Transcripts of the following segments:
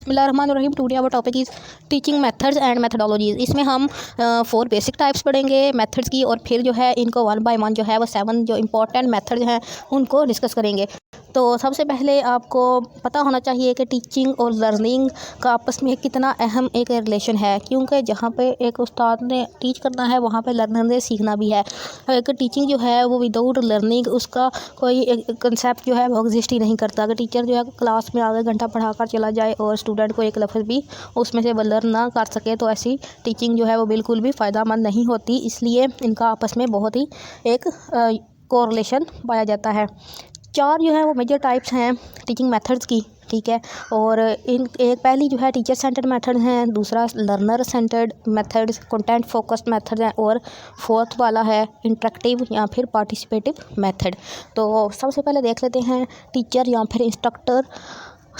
बिस्मिल्लाहिर्रहमानिर्रहीम। Today our topic is teaching methods and methodologies. इसमें हम 4 बेसिक टाइप्स पढ़ेंगे मेथड्स की, और फिर जो है इनको 1 बाय 1 जो है वो 7 जो इम्पोर्टेंट मेथड्स हैं उनको डिस्कस करेंगे। तो सबसे पहले आपको पता होना चाहिए कि टीचिंग और लर्निंग का आपस में कितना अहम एक रिलेशन है, क्योंकि जहाँ पे एक उस्ताद ने टीच करना है वहाँ पे लर्नर ने सीखना भी है। एक टीचिंग जो है वो विदाउट लर्निंग उसका कोई कंसेप्ट जो है वो एग्जिस्ट ही नहीं करता। अगर टीचर जो है क्लास में आगे घंटा पढ़ा कर चला जाए और स्टूडेंट को एक लफ्ज़ भी उसमें से लर्न ना कर सके तो ऐसी टीचिंग जो है वो बिल्कुल भी फ़ायदेमंद नहीं होती। इसलिए इनका आपस में बहुत ही एक कोरिलेशन पाया जाता है। 4 जो है वो मेजर टाइप्स हैं टीचिंग मेथड्स की, ठीक है। और इन एक पहली जो है टीचर सेंटर्ड मेथड हैं, दूसरा learner centred methods, content focused method हैं, और फोर्थ वाला है इंटरेक्टिव या फिर पार्टिसिपेटिव मेथड। तो सबसे पहले देख लेते हैं टीचर या फिर इंस्ट्रक्टर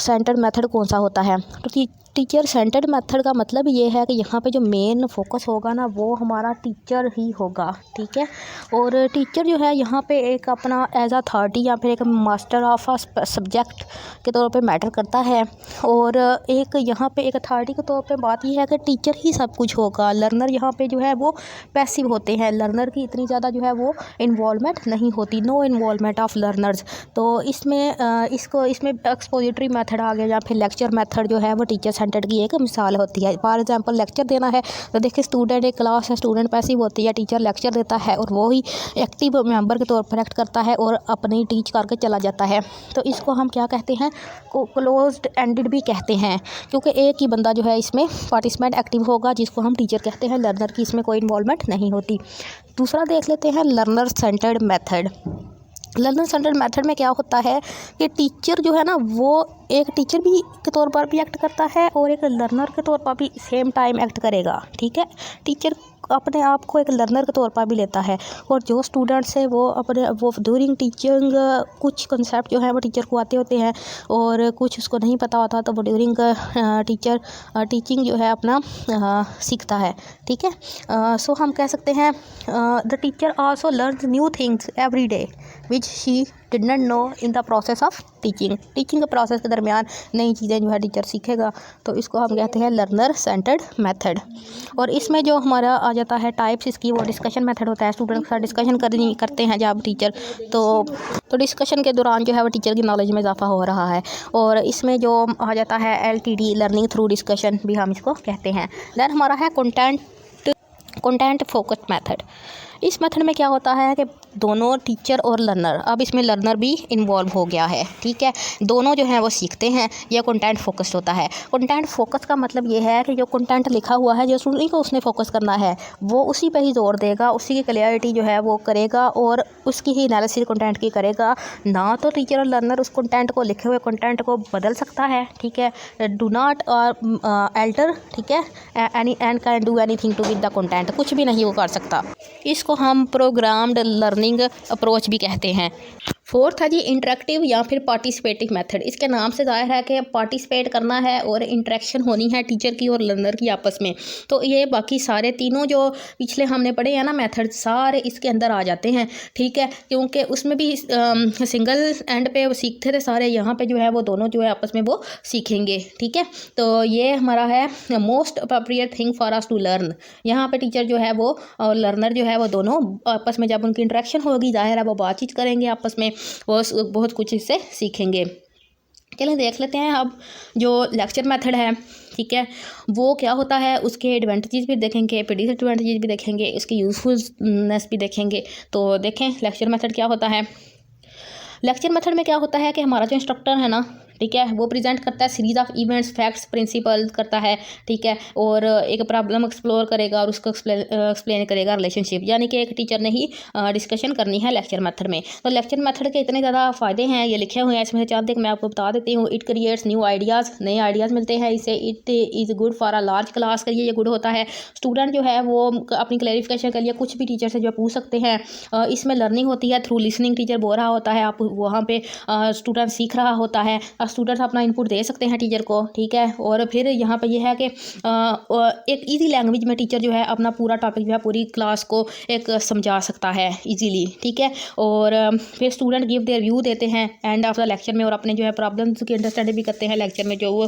सेंटर्ड मेथड कौन सा होता है। तो टीचर सेंटर्ड मेथड का मतलब ये है कि यहाँ पे जो मेन फोकस होगा ना वो हमारा टीचर ही होगा, ठीक है। और टीचर जो है यहाँ पे एक अपना एज अथॉरिटी या फिर एक मास्टर ऑफ अ सब्जेक्ट के तौर पे मैटर करता है। और एक यहाँ पे एक अथॉरिटी के तौर पे बात ये है कि टीचर ही सब कुछ होगा। लर्नर यहाँ पे जो है वो पैसिव होते हैं, लर्नर की इतनी ज़्यादा जो है वो इन्वॉल्वमेंट नहीं होती, नो इन्वॉल्वमेंट ऑफ लर्नर्स। तो इसमें एक्सपोजिटरी मेथड आ गया या फिर लेक्चर मेथड जो है वो टीचर सेंटर्ड की एक मिसाल होती है। फॉर एग्जांपल लेक्चर देना है तो देखिए स्टूडेंट एक क्लास है, स्टूडेंट पैसिव होती है, टीचर लेक्चर देता है और वो ही एक्टिव मेंबर के तौर पर एक्ट करता है और अपनी टीच करके चला जाता है। तो इसको हम क्या कहते हैं, क्लोज्ड एंडेड भी कहते हैं, क्योंकि एक ही बंदा जो है इसमें पार्टिसिपेंट एक्टिव होगा जिसको हम टीचर कहते हैं। लर्नर की इसमें कोई इन्वॉल्वमेंट नहीं होती। दूसरा देख लेते हैं learner centred method. Learner centred method में क्या होता है कि टीचर जो है ना वो एक टीचर भी के तौर पर भी एक्ट करता है और एक लर्नर के तौर पर भी सेम टाइम एक्ट करेगा, ठीक है। टीचर अपने आप को एक लर्नर के तौर पर भी लेता है, और जो स्टूडेंट्स है वो ड्यूरिंग टीचिंग कुछ कंसेप्ट जो है वो टीचर को आते होते हैं और कुछ उसको नहीं पता होता, तो वो ड्यूरिंग टीचिंग जो है अपना सीखता है, ठीक है। सो हम कह सकते हैं the teacher also learns new things every day which she did not know in the process of teaching के प्रोसेस के दरमियान नई चीज़ें जो है टीचर सीखेगा। तो इसको हम कहते हैं लर्नर सेंटर्ड मेथड। और इसमें जो हमारा आ जाता है टाइप्स इसकी, वो डिस्कशन मेथड होता है। स्टूडेंट के साथ डिस्कशन करते हैं जब टीचर, तो डिस्कशन के दौरान जो है वो टीचर की नॉलेज में इजाफा हो रहा है। और इसमें जो आ जाता है LTD लर्निंग थ्रू डिस्कशन भी हम इसको कहते हैं। देन हमारा है कंटेंट फोकस्ड मेथड। इस मेथड में क्या होता है कि दोनों टीचर और लर्नर, अब इसमें लर्नर भी इन्वॉल्व हो गया है, ठीक है, दोनों जो हैं वो सीखते हैं। यह कंटेंट फोकस्ड होता है। कंटेंट फोकस का मतलब ये है कि जो कंटेंट लिखा हुआ है, जो स्टूडेंट को उसने फोकस करना है, वो उसी पे ही जोर देगा, उसी की क्लियरिटी जो है वो करेगा और उसकी ही एनालिसिस कंटेंट की करेगा। ना तो टीचर और लर्नर उस कंटेंट को, लिखे हुए कंटेंट को बदल सकता है, ठीक है, डू नॉट अल्टर, ठीक है, and can do anything to with the content, कुछ भी नहीं वो कर सकता। इसको हम प्रोग्राम्ड लर्निंग अप्रोच भी कहते हैं। फोर्थ है जी इंटरेक्टिव या फिर पार्टिसिपेटिव मेथड। इसके नाम से जाहिर है कि पार्टिसिपेट करना है और इंटरेक्शन होनी है टीचर की और लर्नर की आपस में। तो ये बाकी सारे तीनों जो पिछले हमने पढ़े हैं ना मेथड, सारे इसके अंदर आ जाते हैं, ठीक है, क्योंकि उसमें भी सिंगल एंड पे वो सीखते थे सारे, यहाँ पे जो है वो दोनों जो है आपस में वो सीखेंगे, ठीक है। तो ये हमारा है most appropriate thing for us to learn. यहाँ पे टीचर जो है वो और लर्नर जो है वो दोनों आपस में जब उनकी इंटरेक्शन होगी, जाहिर है वो बातचीत करेंगे आपस में, वो बहुत कुछ इससे सीखेंगे। चलिए देख लेते हैं अब जो लेक्चर मेथड है, ठीक है, वो क्या होता है, उसके एडवांटेजेस भी देखेंगे, फिर डिसएडवांटेजेस भी देखेंगे, उसकी यूजफुलनेस भी देखेंगे। तो देखें लेक्चर मेथड क्या होता है। लेक्चर मेथड में क्या होता है कि हमारा जो इंस्ट्रक्टर है ना, ठीक है, वो प्रेजेंट करता है series of events, facts, principle करता है, ठीक है, और एक प्रॉब्लम एक्सप्लोर करेगा और उसको एक्सप्लेन करेगा रिलेशनशिप, यानी कि एक टीचर ने ही डिस्कशन करनी है लेक्चर मेथड में। तो लेक्चर मेथड के इतने ज़्यादा फ़ायदे हैं, ये लिखे हुए हैं इसमें से चाहते मैं आपको बता देती हूँ। इट क्रिएट्स न्यू आइडियाज़, नए आइडियाज़ मिलते हैं इससे। It is good for a large class के लिए ये गुड होता है। स्टूडेंट जो है वो अपनी क्लैरिफिकेशन के लिए कुछ भी टीचर से जो पूछ सकते हैं। इसमें लर्निंग होती है थ्रू लिसनिंग, टीचर बोल रहा होता है, आप वहाँ पे स्टूडेंट सीख रहा होता है, स्टूडेंट्स अपना इनपुट दे सकते हैं टीचर को, ठीक है। और फिर यहाँ पे ये है कि एक इजी लैंग्वेज में टीचर जो है अपना पूरा टॉपिक जो है पूरी क्लास को एक समझा सकता है इजीली, ठीक है। और फिर स्टूडेंट गिव देयर व्यू देते हैं एंड ऑफ द लेक्चर में, और अपने जो है प्रॉब्लम्स की अंडरस्टैंडिंग भी करते हैं लेक्चर में जो वो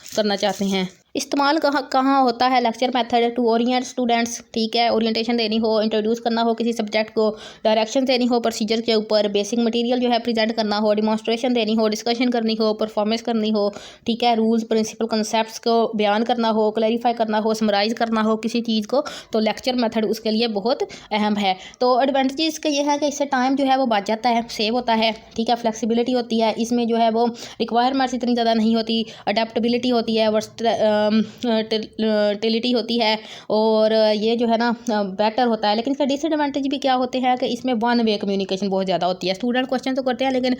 करना चाहते हैं। इस्तेमाल कहाँ होता है lecture method? To orient students, ठीक है, ओरिएंटेशन देनी हो, इंट्रोड्यूस करना हो किसी सब्जेक्ट को, डायरेक्शन देनी हो प्रोसीजर के ऊपर, बेसिक मटेरियल जो है प्रेजेंट करना हो, डिमॉन्स्ट्रेशन देनी हो, डिस्कशन करनी हो, परफॉर्मेंस करनी हो, ठीक है, रूल्स प्रिंसिपल कंसेप्ट्स को बयान करना हो, क्लैरिफाई करना हो, समराइज़ करना हो किसी चीज़ को, तो लेक्चर मेथड उसके लिए बहुत अहम है। तो एडवांटेज इसका ये है कि इससे टाइम जो है वो बच जाता है, सेव होता है, ठीक है, फ्लेक्सिबिलिटी होती है, इसमें जो है वो रिक्वायरमेंट्स इतनी ज़्यादा नहीं होती, अडेप्टेबिलिटी होती है, टिलिटी होती है, और ये जो है ना बेटर होता है। लेकिन इसका डिसएडवांटेज भी क्या होते हैं कि इसमें वन वे कम्युनिकेशन बहुत ज़्यादा होती है। स्टूडेंट क्वेश्चन तो करते हैं लेकिन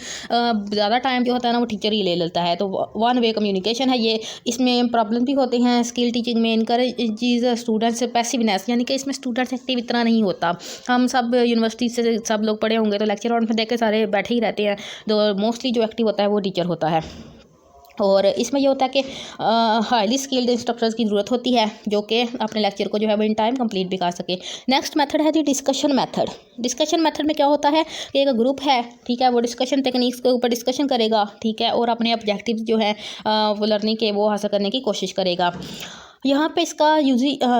ज़्यादा टाइम जो होता है ना वो टीचर ही ले लेता है, तो वन वे कम्युनिकेशन है ये। इसमें प्रॉब्लम भी होते हैं स्किल टीचिंग में, इनकरेज स्टूडेंट्स पैसिवनेस, यानी कि इसमें स्टूडेंट्स एक्टिव इतना नहीं होता। हम सब यूनिवर्सिटी से सब लोग पढ़े होंगे तो लेक्चर हॉल में देख के सारे बैठे ही रहते हैं, तो मोस्टली जो एक्टिव होता है वो टीचर होता है। और इसमें ये होता है कि हाईली स्किल्ड इंस्ट्रक्टर्स की ज़रूरत होती है जो कि अपने लेक्चर को जो है वो इन टाइम कंप्लीट भी कर सके। नेक्स्ट मेथड है जी डिस्कशन मेथड। डिस्कशन मेथड में क्या होता है कि एक ग्रुप है, ठीक है, वो डिस्कशन टेक्निक्स के ऊपर डिस्कशन करेगा, ठीक है, और अपने ऑब्जेक्टिव्स जो है वो लर्निंग के वो हासिल करने की कोशिश करेगा। यहाँ पे इसका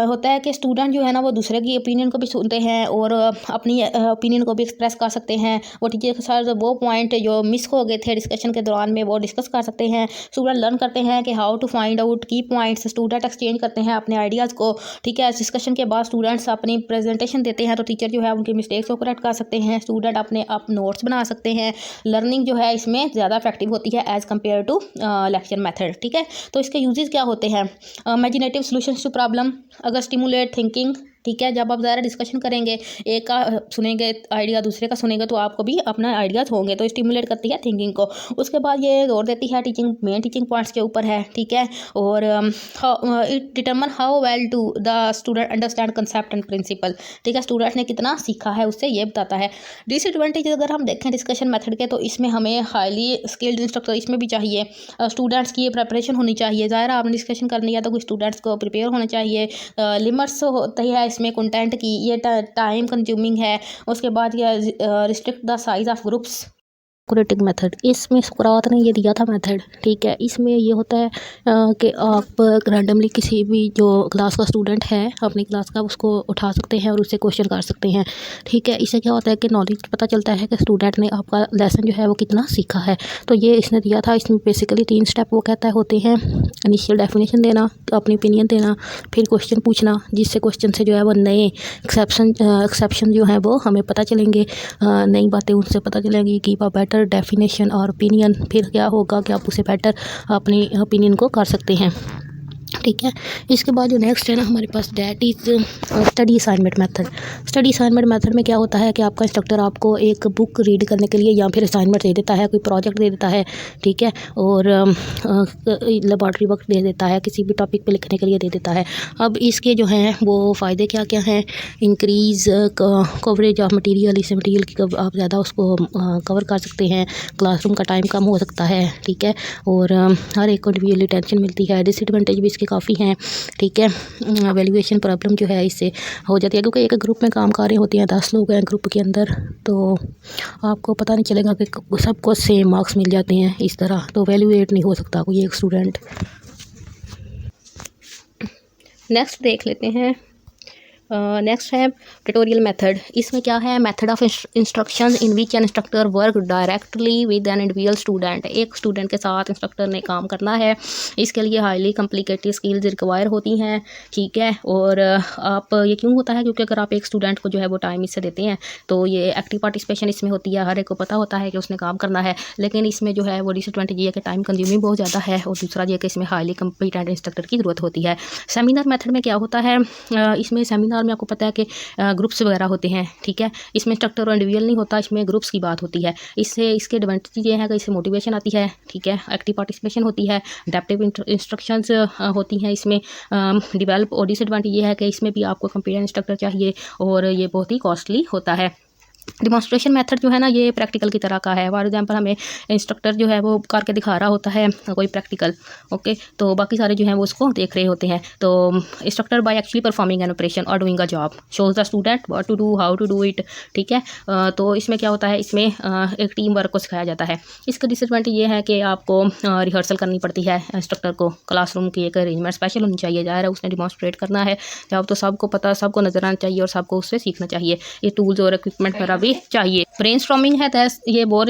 होता है कि स्टूडेंट जो है ना वो दूसरे की ओपिनियन को भी सुनते हैं और अपनी ओपिनियन को भी एक्सप्रेस कर सकते हैं। वो टीचर के साथ वो पॉइंट जो मिस हो गए थे डिस्कशन के दौरान में वो डिस्कस कर सकते हैं। स्टूडेंट लर्न करते हैं कि हाउ टू फाइंड आउट की पॉइंट्स, स्टूडेंट एक्सचेंज करते हैं अपने आइडियाज़ को, ठीक है। डिस्कशन के बाद स्टूडेंट्स अपनी प्रेजेंटेशन देते हैं तो टीचर जो है उनकी मिस्टेक्स को करेक्ट कर सकते हैं। स्टूडेंट अपने आप नोट्स बना सकते हैं। लर्निंग जो है इसमें ज़्यादा इफेक्टिव होती है as compare to lecture method, ठीक है। तो इसके यूजेस क्या होते हैं? इमेजिनेटिव सॉल्यूशंस टू प्रॉब्लम, अगर स्टिमुलेट थिंकिंग, ठीक है, जब आप ज़्यादा डिस्कशन करेंगे, एक का सुनेंगे आइडिया दूसरे का सुनेंगे तो आपको भी अपना आइडियाज़ होंगे, तो स्टिमुलेट करती है थिंकिंग को। उसके बाद ये जोर देती है टीचिंग, मेन टीचिंग पॉइंट्स के ऊपर है, ठीक है, और it determine how well to the student understand concept and principle, ठीक है, स्टूडेंट ने कितना सीखा है उससे ये बताता है। डिसएडवांटेज अगर हम देखें डिस्कशन मेथड के तो इसमें हमें हाईली स्किल्ड इंस्ट्रक्टर इसमें भी चाहिए, स्टूडेंट्स की ये प्रेपरेशन होनी चाहिए। ज़ाहिर आपने डिस्कशन करनी है तो कुछ स्टूडेंट्स को प्रिपेयर होना चाहिए। लिमिट्स होती है इसमें कंटेंट की, ये टाइम कंज्यूमिंग है। उसके बाद ये restrict the size of groups. Socratic method, इसमें सुकरात ने ये दिया था मेथड, ठीक है। इसमें ये होता है कि आप रैंडमली किसी भी जो क्लास का स्टूडेंट है अपनी क्लास का उसको उठा सकते हैं और उससे क्वेश्चन कर सकते हैं, ठीक है। इससे क्या होता है कि नॉलेज पता चलता है कि स्टूडेंट ने आपका लेसन जो है वो कितना सीखा है। तो ये इसने दिया था। इसमें बेसिकली 3 स्टेप वो कहता है होते हैं। इनिशियल डेफिनेशन देना, अपनी ओपिनियन देना, फिर क्वेश्चन पूछना जिससे क्वेश्चन से जो है वो नए एक्सेप्शन जो है वो हमें पता चलेंगे, नई बातें उनसे पता चलेंगी कि बेटर डेफिनेशन और ओपिनियन। फिर क्या होगा कि आप उसे बेटर अपनी ओपिनियन को कर सकते हैं, ठीक है। इसके बाद जो नेक्स्ट है ना हमारे पास that is study assignment method. Study assignment method में क्या होता है कि आपका इंस्ट्रक्टर आपको एक बुक रीड करने के लिए या फिर असाइनमेंट दे देता है, कोई प्रोजेक्ट दे देता है, ठीक है, और लेबॉर्ट्री वर्क दे देता है, किसी भी टॉपिक पे लिखने के लिए दे देता है। अब इसके जो हैं वो फ़ायदे क्या क्या हैं? इंक्रीज़ कवरेज ऑफ मटीरियल, इससे मटीरियल की आप ज़्यादा उसको कवर कर सकते हैं, क्लासरूम का टाइम कम हो सकता है, ठीक है, और हर एक को इंडिविजुअली टेंशन मिलती है। डिसएडवांटेज भी इसके काफ़ी हैं, ठीक है। वैल्यूएशन प्रॉब्लम जो है इससे हो जाती है क्योंकि एक ग्रुप में काम कर रहे होते हैं, 10 लोग हैं ग्रुप के अंदर, तो आपको पता नहीं चलेगा कि सबको सेम मार्क्स मिल जाते हैं इस तरह, तो वैल्यूएट नहीं हो सकता कोई एक स्टूडेंट। नेक्स्ट देख लेते हैं। नेक्स्ट है ट्यूटोरियल मेथड। इसमें क्या है? Method of instruction in which N instructor work directly with an individual student. एक स्टूडेंट के साथ इंस्ट्रक्टर ने काम करना है, इसके लिए हाईली कॉम्प्लिकेटेड स्किल्स रिक्वायर होती हैं, ठीक है। और आप ये क्यों होता है? क्योंकि अगर आप एक स्टूडेंट को जो है वो टाइम इससे देते हैं तो ये एक्टिव पार्टिसिपेशन इसमें होती है, हर एक को पता होता है कि उसने काम करना है। लेकिन इसमें जो है वो डिसएडवांटेज ये है कि टाइम कंज्यूमिंग बहुत ज़्यादा है, और दूसरा ये कि इसमें हाईली कॉम्पिटेंट इंस्ट्रक्टर की ज़रूरत होती है। सेमिनार मेथड में क्या होता है? इसमें सेमिनार में आपको पता है कि ग्रुप्स वगैरह होते हैं, ठीक है। इसमें इंस्ट्रक्टर और इंडिविजुअल नहीं होता, इसमें ग्रुप्स की बात होती है। इससे इसके एडवांटेज ये है कि इससे मोटिवेशन आती है, ठीक है, एक्टिव पार्टिसिपेशन होती है, अडैप्टिव इंस्ट्रक्शंस होती हैं इसमें डेवलप। और डिसएडवांटेज ये है कि इसमें भी आपको कंप्यूटर इंस्ट्रक्टर चाहिए और ये बहुत ही कॉस्टली होता है। डिमॉन्स्ट्रेशन मेथड जो है ना ये प्रैक्टिकल की तरह का है। फॉर एग्जांपल हमें इंस्ट्रक्टर जो है वो करके दिखा रहा होता है कोई प्रैक्टिकल, ओके, तो बाकी सारे जो हैं वो उसको देख रहे होते हैं। तो instructor by actually performing an operation और doing a job shows the student what to do, how to do it, ठीक है। तो इसमें क्या होता है, इसमें एक टीम वर्क को सिखाया जाता है। इसका डिसएडवांटेज ये है कि आपको रिहर्सल करनी पड़ती है। इंस्ट्रक्टर को क्लासरूम की एक अरेंजमेंट स्पेशल होनी चाहिए, ज़ाहिर है उसने डिमॉन्स्ट्रेट करना है जब, तो सबको पता, सबको नजर आना चाहिए और सबको उससे सीखना चाहिए। ये टूल्स और इक्विपमेंट वगैरह भी चाहिए। ब्रेनस्टॉर्मिंग है दैस ये मोर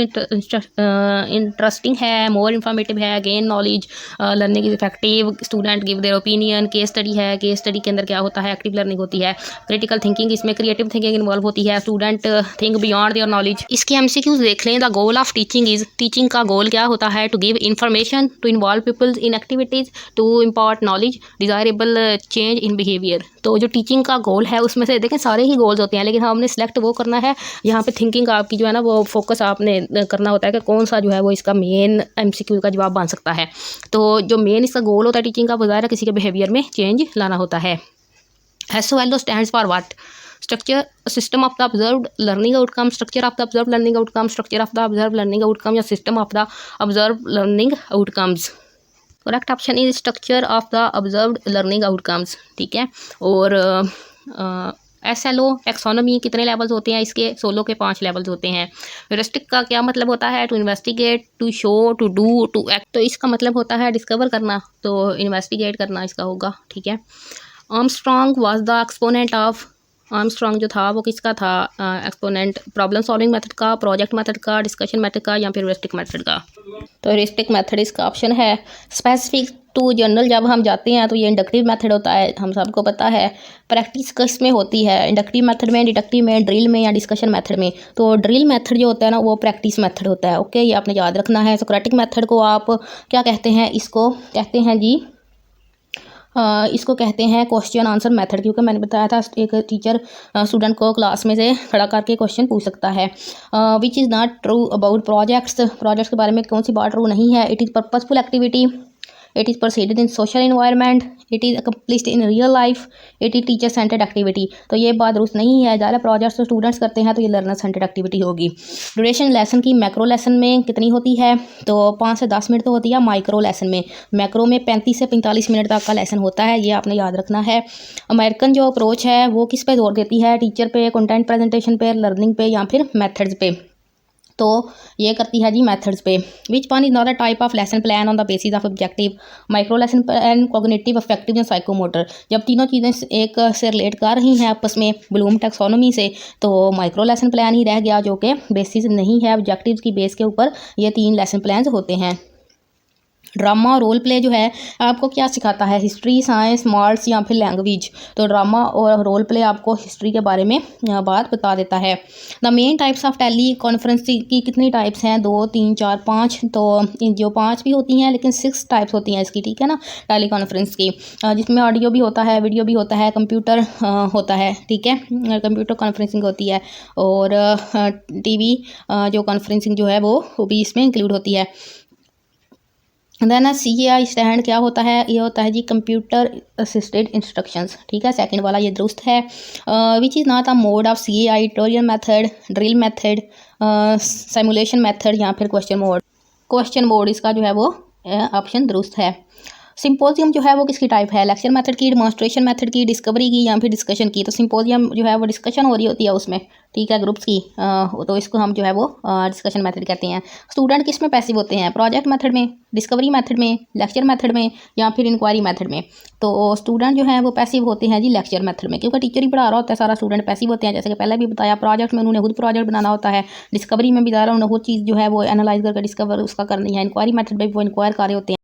इंटरेस्टिंग है, मोर इन्फॉर्मेटिव है, gain knowledge, learning is effective, student give their opinion. Case study है, केस स्टडी के अंदर क्या होता है, एक्टिव लर्निंग होती है। क्रिटिकल थिंकिंग, इसमें क्रिएटिव थिंकिंग इन्वॉल्व होती है, student think beyond their knowledge. इसके एमसीक्यूज देख लें। The goal of teaching is, teaching का गोल क्या होता है, to give information, to involve peoples in activities, to impart knowledge, desirable change in behaviour. तो जो टीचिंग का गोल है उसमें से देखें सारे ही गोल्स होते हैं, लेकिन हमने सिलेक्ट वो करना है यहाँ पे थिंकिंग आपकी जो है ना वो फोकस आपने करना होता है कि कौन सा जो है वो इसका मेन एमसीक्यू का जवाब बन सकता है। तो जो मेन इसका गोल होता है टीचिंग का, वो ज़ाहिर है किसी के बिहेवियर में चेंज लाना होता है। SOLO stands for what, structure system of the observed learning outcome, structure of the observed learning outcome, structure of the observed learning outcome या system of the observed learning outcomes. Correct option is structure of the observed learning outcomes, ठीक है। और SLO taxonomy कितने levels होते हैं इसके, solo के 5 levels होते हैं। ह्यूरिस्टिक का क्या मतलब होता है, to investigate, to show, to do, to act. तो इसका मतलब होता है डिस्कवर करना, तो इन्वेस्टिगेट करना इसका होगा, ठीक है। Armstrong was the exponent of, Armstrong जो था वो किसका था एक्सपोनेंट, प्रॉब्लम सॉल्विंग मेथड का, प्रोजेक्ट मेथड का, डिस्कशन मेथड का या फिर ह्यूरिस्टिक मेथड का। तो ह्यूरिस्टिक मेथड इसका ऑप्शन है। स्पेसिफिक टू जनरल जब हम जाते हैं तो ये इंडक्टिव मेथड होता है, हम सबको पता है। प्रैक्टिस किस में होती है, इंडक्टिव मेथड में, डिडक्टिव में, ड्रिल में या डिस्कशन मेथड में। तो ड्रिल मेथड जो होता है ना वो प्रैक्टिस मेथड होता है, ओके, ये आपने याद रखना है। सोक्रेटिक मेथड को आप क्या कहते हैं, इसको कहते हैं जी इसको कहते हैं क्वेश्चन आंसर मेथड, क्योंकि मैंने बताया था एक टीचर स्टूडेंट को क्लास में से खड़ा करके क्वेश्चन पूछ सकता है। Which is not true about projects, projects के बारे में कौन सी बात ट्रू नहीं है। It is purposeful activity, it is proceeded in social environment, it is accomplished in real life, it is teacher centred activity. तो ये बात दुरुस्त नहीं है। ज़्यादा प्रोजेक्ट्स तो स्टूडेंट्स करते हैं तो ये लर्नर सेंटर्ड एक्टिविटी होगी। ड्यूरेशन लेसन की मैक्रो लेसन में कितनी होती है, तो 5 से 10 मिनट तो होती है। माइक्रो लेसन में, मैक्रो में 35 से 45 मिनट तक का लेसन होता है, ये आपने याद रखना है। अमेरिकन जो अप्रोच है वो किस पे जोर देती है, टीचर पे, कंटेंट प्रेजेंटेशन पे, लर्निंग पे या फिर मेथड्स पे। तो ये करती है जी मेथड्स पे। Which one is not a type of lesson plan on the basis of objective, micro lesson plan, cognitive, affective या साइकोमोटर। जब तीनों चीज़ें एक से रिलेट कर रही हैं आपस में ब्लूम टैक्सोनॉमी से, तो माइक्रो लेसन प्लान ही रह गया जो कि बेसिस नहीं है, ऑब्जेक्टिव की बेस के ऊपर ये 3 लेसन प्लान होते हैं। ड्रामा और रोल प्ले जो है आपको क्या सिखाता है, हिस्ट्री, साइंस, मार्ट्स या फिर लैंग्वेज। तो ड्रामा और रोल प्ले आपको हिस्ट्री के बारे में बात बता देता है। The main types of teleconference की कितनी टाइप्स हैं, 2, 3, 4, 5। तो जो 5 भी होती हैं लेकिन 6 टाइप्स होती हैं इसकी, ठीक है ना, टेली कॉन्फ्रेंस की, जिसमें ऑडियो भी होता है, वीडियो भी होता है, कंप्यूटर होता है, ठीक है, कंप्यूटर कॉन्फ्रेंसिंग होती है, और TV जो कॉन्फ्रेंसिंग जो है वो भी इसमें इंक्लूड होती है। देन CAI स्टैंड क्या होता है, ये होता है जी कंप्यूटर असिस्टेड इंस्ट्रक्शंस, ठीक है, सेकंड वाला ये दुरुस्त है। Which is not a mode of CAI, tutorial method, drill method, simulation method या फिर क्वेश्चन मोड। क्वेश्चन मोड इसका जो है वो ऑप्शन दुरुस्त है। सिंपोजियम जो है वो किसकी टाइप है, लेक्चर मेथड की, डिमॉन्स्ट्रेशन मेथड की, डिस्कवरी की या फिर डिस्कशन की। तो सिंपोजियम जो है वो डिस्कशन हो रही होती है उसमें, ठीक है, ग्रुप्स की, तो इसको हम जो है वो डिस्कशन मेथड कहते हैं। स्टूडेंट किस में पैसिव होते हैं, प्रोजेक्ट मेथड में, डिस्कवरी मेथड में, लेक्चर मेथड में या फिर इंक्वायरी मेथड में। तो स्टूडेंट जो है वो पैसिव होते हैं जी लेक्चर मेथड में, क्योंकि टीचर ही पढ़ा रहा होता है, सारा स्टूडेंट पैसिव होते हैं। जैसे कि पहले भी बताया, प्रोजेक्ट में उन्होंने खुद प्रोजेक्ट बनाना होता है, डिस्कवरी में भी ज़्यादा उन्होंने खुद चीज़ जो है वो एनालाइज करके डिस्कवर उसका करनी है, इंक्वायरी मेथड में वो इंक्वायर कर रहे होते हैं।